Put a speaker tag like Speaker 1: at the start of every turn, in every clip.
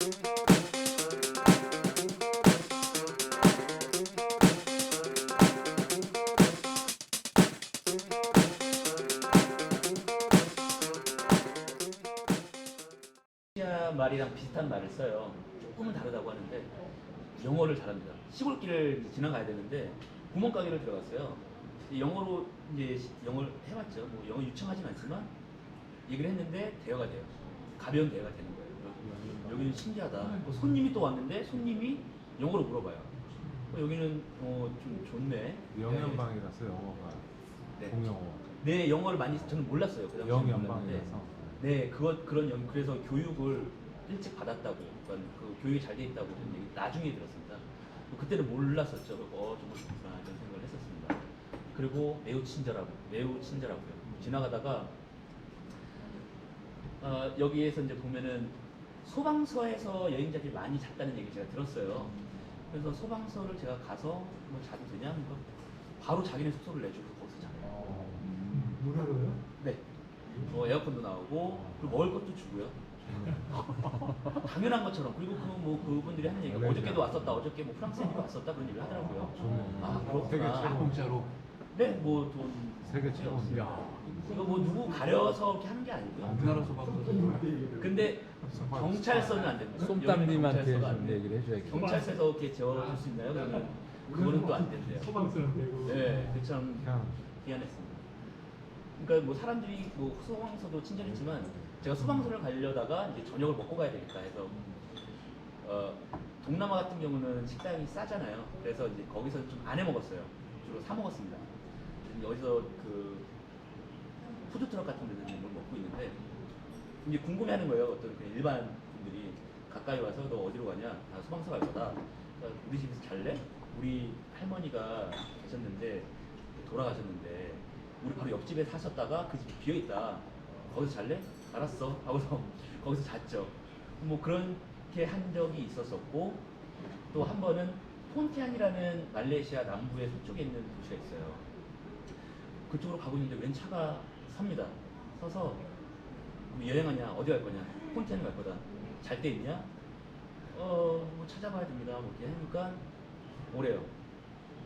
Speaker 1: 러시아 말이랑 비슷한 말을 써요. 조금은 다르다고 하는데 영어를 잘합니다. 시골길을 지나가야 되는데 구멍가게를 들어갔어요. 영어로 이제 영어를 해봤죠. 뭐 영어 유창하진 않지만 얘기를 했는데 대화가 돼요. 가벼운 대화가 되는 거예요. 여기는 신기하다. 뭐 손님이 또 왔는데 손님이 영어로 물어봐요. 여기는 좀 좋네.
Speaker 2: 영연방이라서 영어가
Speaker 1: 네.
Speaker 2: 공영어.
Speaker 1: 네, 영어를 많이 저는 몰랐어요. 그 당시에
Speaker 2: 영연방이라서.
Speaker 1: 네, 그래서 교육을 일찍 받았다고, 그러니까 그 교육이 잘 돼 있다고 저는 얘기 나중에 들었습니다. 그때는 몰랐었죠. 정말 좋구나 이런 생각을 했었습니다. 그리고 매우 친절하고요. 지나가다가 여기에서 이제 보면은 소방서에서 여행자들이 많이 잤다는 얘기 제가 들었어요. 그래서 소방서를 제가 가서 뭐 자도 되냐? 그러니까 바로 자기네 숙소를 내주고 거기서 자요.
Speaker 3: 무료로요?
Speaker 1: 네. 에어컨도 나오고 그리고 먹을 것도 주고요. 당연한 것처럼. 그리고 그분들이 하는 얘기가 어저께도 왔었다. 어저께 뭐 프랑스 애들이 왔었다 그런 얘기를 하더라고요. 아,
Speaker 2: 세계
Speaker 1: 그렇구나.
Speaker 2: 최고.
Speaker 3: 공짜로.
Speaker 1: 네, 뭐 돈
Speaker 2: 세계 최고.
Speaker 1: 이거 뭐 누구 가려서 이렇게 하는 게 아니고요.
Speaker 3: 우리나라 소방서.
Speaker 1: 근데 경찰서는 안 됩니다.
Speaker 4: 쏨땀님한테
Speaker 1: 여기는 경찰서가 안
Speaker 4: 좀
Speaker 1: 돼요.
Speaker 4: 얘기를 해줘야겠다.
Speaker 1: 경찰서에서 이렇게 재워줄 수 있나요? 그거는 또 안 된대요.
Speaker 3: 소방서는 되고.
Speaker 1: 네, 그참
Speaker 2: 그냥
Speaker 1: 미안했습니다. 그러니까 뭐 사람들이 뭐 소방서도 친절했지만 제가 소방서를 가려다가 이제 저녁을 먹고 가야 되겠다 해서 동남아 같은 경우는 식당이 싸잖아요. 그래서 이제 거기서 좀 안 해 먹었어요. 주로 사 먹었습니다. 여기서 그 푸드트럭 같은 데서 뭘 먹고 있는데 이제 궁금해하는 거예요. 어떤 그 일반 분들이 가까이 와서 너 어디로 가냐? 나 소방서 갈 거다. 그러니까 우리 집에서 잘래? 우리 할머니가 계셨는데 돌아가셨는데 우리 바로 옆집에 사셨다가 그 집이 비어있다. 거기서 잘래? 알았어. 하고서 거기서 잤죠. 뭐 그렇게 한 적이 있었었고 또 한 번은 폰티안이라는 말레이시아 남부의 서쪽에 있는 도시가 있어요. 그쪽으로 가고 있는데 웬 차가 섭니다. 서서 뭐 여행하냐? 어디 갈 거냐? 폰티안 갈 거다. 잘 때 있냐? 뭐 찾아봐야 됩니다. 뭐 이렇게 하니까 오래요.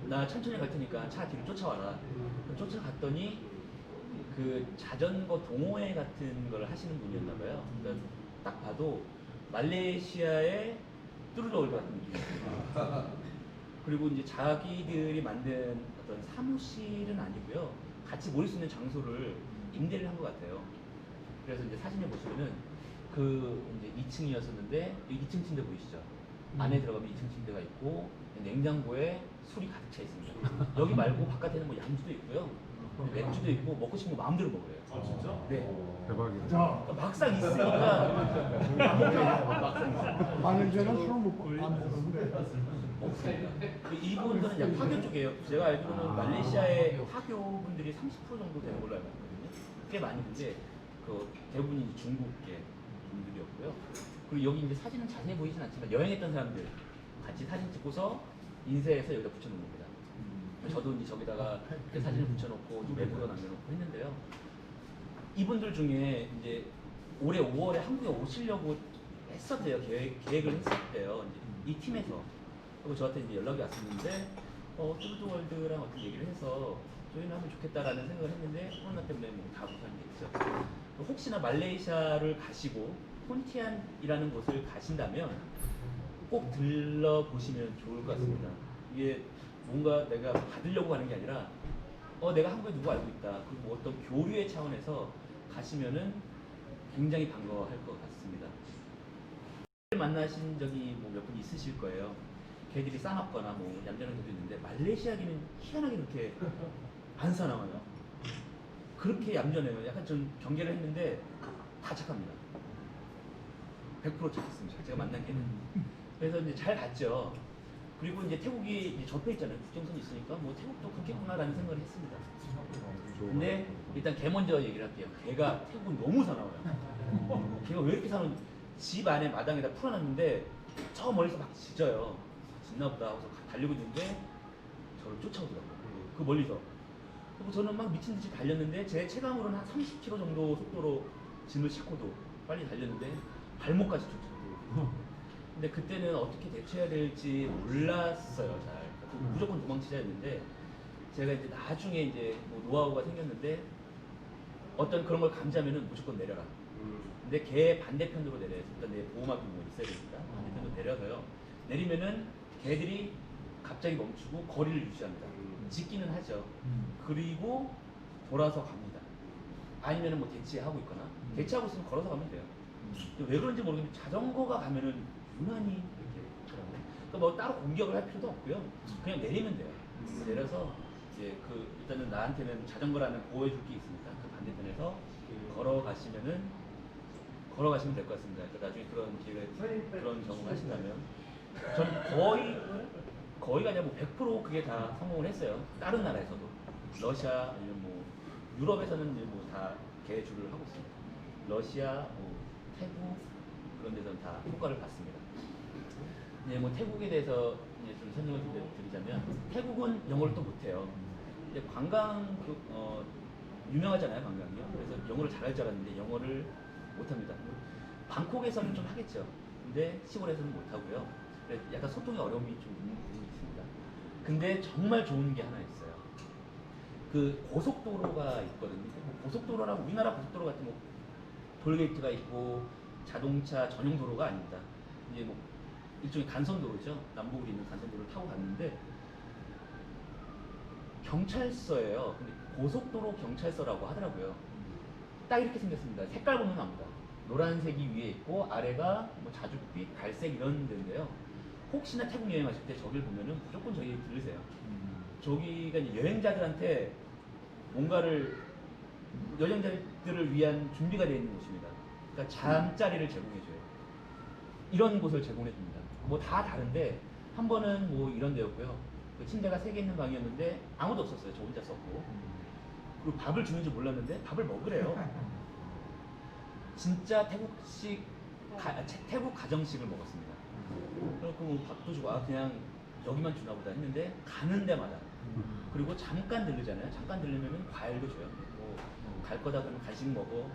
Speaker 1: 나 천천히 갈 테니까 차 뒤로 쫓아와라. 쫓아갔더니 그 자전거 동호회 같은 걸 하시는 분이었나 봐요. 그러니까 딱 봐도 말레이시아의 뚜르르 같은 느낌이었어요. 그리고 이제 자기들이 만든 어떤 사무실은 아니고요. 같이 모일 수 있는 장소를 임대를 한 것 같아요. 그래서 이제 사진에 보시면은 그 이제 2층이었었는데 2층 침대 보이시죠? 안에 들어가면 2층 침대가 있고 냉장고에 술이 가득 차 있습니다. 여기 말고 바깥에는 뭐 양주도 있고요. 맥주도 있고 먹고 싶은 거 마음대로 먹어요.
Speaker 3: 아 진짜?
Speaker 1: 네.
Speaker 2: 대박이다.
Speaker 1: 막상 있으니까 막상 있으니까
Speaker 3: 많은 저는 술 먹고 안 먹는데.
Speaker 1: 없습니다. 이분들은 약 화교 쪽이에요. 제가 알기로는 말레이시아의 화교분들이 30% 정도 되는 걸로 알고 있거든요. 꽤 많은데 그 대부분이 중국계 분들이었고요. 그리고 여기 이제 사진은 자세히 보이진 않지만 여행했던 사람들 같이 사진 찍고서 인쇄해서 여기다 붙여놓은 겁니다. 저도 이제 저기다가 그 사진을 붙여놓고 메모도 남겨놓고 했는데요. 이분들 중에 이제 올해 5월에 한국에 오시려고 했었대요. 계획을 했었대요. 이제 이 팀에서. 그리고 저한테 이제 연락이 왔었는데, 뚜르드월드랑 어떤 얘기를 해서 저희는 하면 좋겠다라는 생각을 했는데, 코로나 때문에 뭐 다 무산됐죠. 혹시나 말레이시아를 가시고, 폰티안이라는 곳을 가신다면 꼭 들러보시면 좋을 것 같습니다. 이게 뭔가 내가 받으려고 하는 게 아니라 내가 한국에 누구 알고 있다. 그리고 뭐 어떤 교류의 차원에서 가시면은 굉장히 반가워할 것 같습니다. 만나신 적이 뭐 몇 분 있으실 거예요. 걔들이 싸납거나 뭐 얌전한 것도 있는데 말레이시아기는 희한하게 그렇게 안 싸나워요. 그렇게 얌전해요. 약간 좀 경계를 했는데 다 착합니다. 100% 착했습니다. 제가 만난 걔는. 그래서 이제 잘 갔죠. 그리고 이제 태국이 이제 접해 있잖아요. 국경선이 있으니까 뭐 태국도 그렇겠구나라는 생각을 했습니다. 근데 일단 걔 먼저 얘기를 할게요. 걔가 태국은 너무 사나워요. 걔가 왜 이렇게 사나운? 집 안에 마당에다 풀어놨는데 저 멀리서 막 짖어요. 짖나보다 하고서 달리고 있는데 저를 쫓아오더라고요. 그 멀리서. 그리고 저는 막 미친 듯이 달렸는데 제 체감으로는 한 30km 정도 속도로 짐을 싣고도 빨리 달렸는데 발목까지 쫓아오고. 근데 그때는 어떻게 대처해야 될지 몰랐어요. 잘 무조건 도망치자 했는데 제가 이제 나중에 이제 뭐 노하우가 생겼는데 어떤 그런 걸 감지하면은 무조건 내려라. 근데 걔 반대편으로 내려야지. 일단 내 보호막이 뭐 있어야 되니까 반대편으로 내려서요. 내리면은 걔들이 갑자기 멈추고 거리를 유지합니다. 짖기는 하죠. 그리고 돌아서 갑니다. 아니면은 뭐 대치하고 있거나 대치하고 있으면 걸어서 가면 돼요. 근데 왜 그런지 모르겠는데 자전거가 가면은 유난히 이렇게 있더라고요. 그러니까 뭐 따로 공격을 할 필요도 없고요. 그냥 내리면 돼요. 내려서 이제 그 일단은 나한테는 자전거라는 보호해줄 게 있으니까 그 반대편에서 걸어가시면 될 것 같습니다. 그러니까 나중에 그런 기회가 그런 경험을 하신다면 전 거의가 아니라 뭐 100% 그게 다 성공을 했어요. 다른 나라에서도 러시아 아니면 뭐 유럽에서는 이제 뭐 다 개주를 하고 있습니다. 러시아, 뭐 태국 그런 데서는 다 효과를 봤습니다. 이제 뭐 태국에 대해서 이제 좀 설명을 드리자면 태국은 영어를 또 못해요. 이제 관광 유명하잖아요, 관광이요. 그래서 영어를 잘할 줄 알았는데 영어를 못합니다. 방콕에서는 좀 하겠죠. 근데 시골에서는 못하고요. 그래서 약간 소통의 어려움이 좀 있습니다. 근데 정말 좋은 게 하나 있어요. 그 고속도로가 있거든요. 고속도로랑 우리나라 고속도로 같은 뭐 톨게이트가 있고 자동차 전용 도로가 아닙니다. 이제 뭐 일종의 간선도로죠. 남북으로 있는 간선도로를 타고 갔는데 경찰서예요. 근데 고속도로 경찰서라고 하더라고요. 딱 이렇게 생겼습니다. 색깔 보면 압니다. 노란색이 위에 있고 아래가 뭐 자줏빛, 갈색 이런 데인데요. 혹시나 태국 여행하실 때 저길 보면은 무조건 저기 들르세요. 저기가 이제 여행자들한테 뭔가를 여행자들을 위한 준비가 되어 있는 곳입니다. 그러니까 잠자리를 제공해줘요. 이런 곳을 제공해줍니다. 뭐 다 다른데 한 번은 뭐 이런 데였고요. 그 침대가 3개 있는 방이었는데 아무도 없었어요. 저 혼자 썼고. 그리고 밥을 주는 줄 몰랐는데 밥을 먹으래요. 진짜 태국식 태국 가정식을 먹었습니다. 그래서 뭐 밥도 주고 그냥 여기만 주나 보다 했는데 가는 데마다 그리고 잠깐 들르잖아요. 잠깐 들르면은 과일도 줘요. 뭐 갈 거다 그러면 간식 먹어.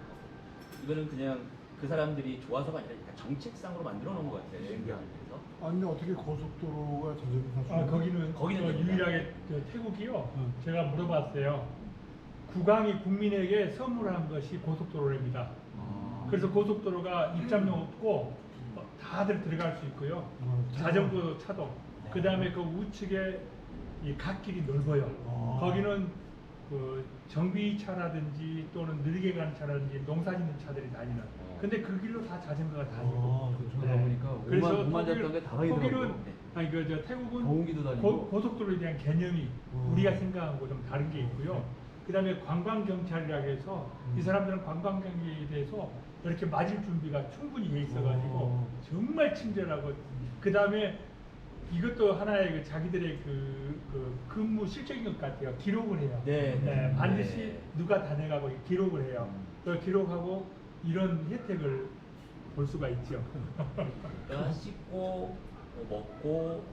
Speaker 1: 이거는 그냥 그 사람들이 좋아서가 아니라 약간 정책상으로 만들어 놓은 것 같아요. 여행객들에서.
Speaker 3: 아니 어떻게 고속도로가 자전거 탈 수 있나요?
Speaker 4: 거기는
Speaker 1: 됩니다.
Speaker 4: 유일하게 태국이요. 제가 물어봤어요. 국왕이 국민에게 선물한 것이 고속도로랍니다. 그래서 고속도로가 입장료 없고 다들 들어갈 수 있고요. 자전거 차도. 그 다음에 그 우측에 이 갓길이 넓어요. 거기는 그 정비차라든지 또는 느리게 가는 차라든지 농사 짓는 차들이 다니는. 근데 그 길로 다 자전거가 다니고.
Speaker 2: 그러다 보니까
Speaker 4: 그래서
Speaker 2: 5만 잡던 게 다
Speaker 4: 독일은
Speaker 2: 다니더라고요.
Speaker 4: 아니 저 태국은
Speaker 2: 경운기도 다니고.
Speaker 4: 고속도로에 대한 개념이 우리가 생각하고 좀 다른 게 있고요. 그다음에 관광 경찰이라고 해서 이 사람들은 관광객에 대해서 이렇게 맞을 준비가 충분히 돼 있어가지고 정말 친절하고 그다음에 이것도 하나의 그 자기들의 그 근무 실적인 것 같아요. 기록을 해요.
Speaker 1: 네.
Speaker 4: 반드시
Speaker 1: 네.
Speaker 4: 누가 다녀가고 기록을 해요. 그 기록하고 이런 혜택을 볼 수가 있죠.
Speaker 1: 내가 씻고 뭐 먹고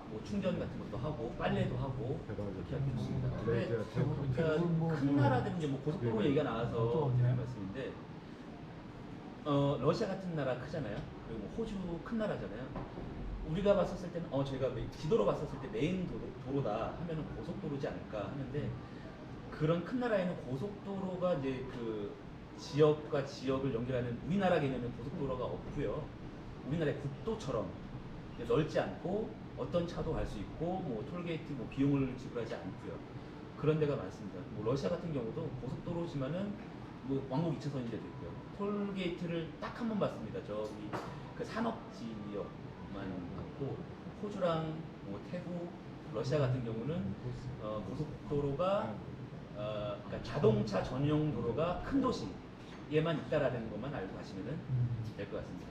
Speaker 1: 뭐 충전 같은 것도 하고 빨래도 하고 이렇게 하면 좋습니다. 근데 그러니까 큰 나라들은 이제 뭐 고속도로 얘기가 나와서 드린 말씀인데 러시아 같은 나라 크잖아요. 그리고 뭐 호주 큰 나라잖아요. 우리가 봤었을 때는 저희가 지도로 봤었을 때 메인 도로다 하면은 고속도로지 않을까 하는데 그런 큰 나라에는 고속도로가 이제 그 지역과 지역을 연결하는 우리나라 개념의 고속도로가 없고요. 우리나라의 국도처럼 넓지 않고 어떤 차도 갈 수 있고 뭐 톨게이트 뭐 비용을 지불하지 않고요. 그런 데가 많습니다. 뭐 러시아 같은 경우도 고속도로지만은 뭐 왕복 2차선인 데도 있고요. 톨게이트를 딱 한 번 봤습니다. 저기 그 산업지역만 봤고 호주랑 뭐 태국, 러시아 같은 경우는 고속도로가 그러니까 자동차 전용 도로가 큰 도시에만 있다라는 것만 알고 가시면은 될 것 같습니다.